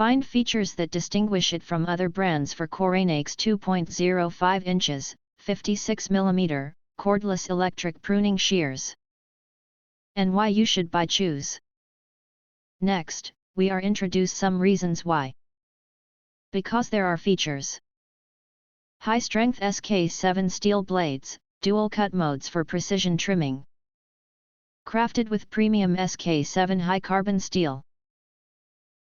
Find features that distinguish it from other brands for Coranex 2.05 inches, 56mm, cordless electric pruning shears. And why you should choose. Next, we are introduce some reasons why. Because there are features. High-strength SK7 steel blades, dual cut modes for precision trimming. Crafted with premium SK7 high-carbon steel.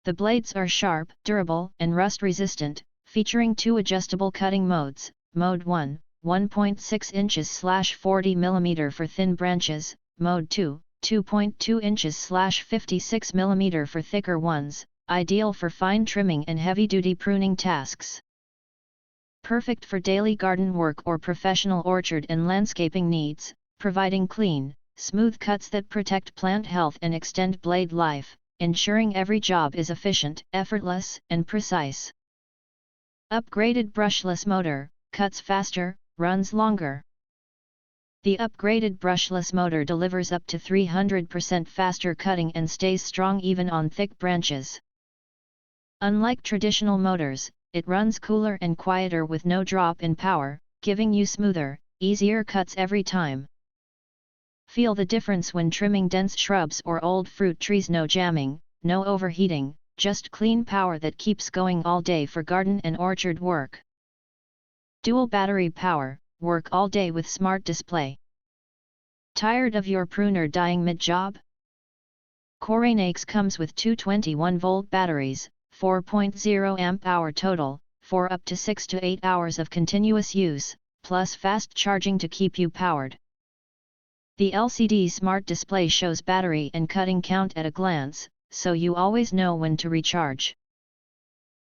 The blades are sharp, durable, and rust-resistant, featuring 2 adjustable cutting modes, Mode 1, 1.6 inches/40mm for thin branches, Mode 2, 2.2 inches/56mm for thicker ones, ideal for fine trimming and heavy-duty pruning tasks. Perfect for daily garden work or professional orchard and landscaping needs, providing clean, smooth cuts that protect plant health and extend blade life, ensuring every job is efficient, effortless, and precise. Upgraded brushless motor, cuts faster, runs longer. The upgraded brushless motor delivers up to 300% faster cutting and stays strong even on thick branches. Unlike traditional motors, it runs cooler and quieter with no drop in power, giving you smoother, easier cuts every time. Feel the difference when trimming dense shrubs or old fruit trees. No jamming, no overheating, just clean power that keeps going all day for garden and orchard work. Dual battery power, work all day with smart display. Tired of your pruner dying mid-job? Coranex comes with two 21-volt batteries, 4.0 amp-hour total, for up to 6 to 8 hours of continuous use, plus fast charging to keep you powered. The LCD smart display shows battery and cutting count at a glance, so you always know when to recharge.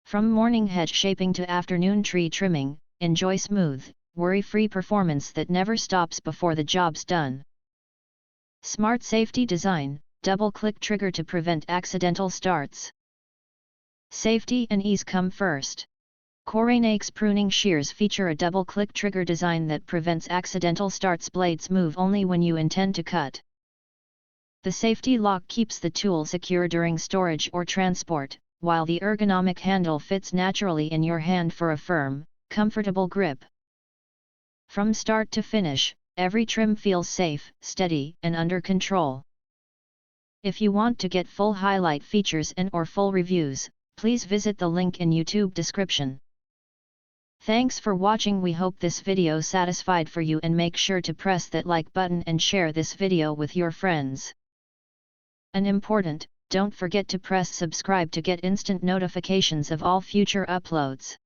From morning hedge shaping to afternoon tree trimming, enjoy smooth, worry-free performance that never stops before the job's done. Smart safety design, double-click trigger to prevent accidental starts. Safety and ease come first. Coranex pruning shears feature a double-click trigger design that prevents accidental starts. Blades move only when you intend to cut. The safety lock keeps the tool secure during storage or transport, while the ergonomic handle fits naturally in your hand for a firm, comfortable grip. From start to finish, every trim feels safe, steady, and under control. If you want to get full highlight features and/or full reviews, please visit the link in YouTube description. Thanks for watching. We hope this video satisfied for you, and make sure to press that like button and share this video with your friends. And important, don't forget to press subscribe to get instant notifications of all future uploads.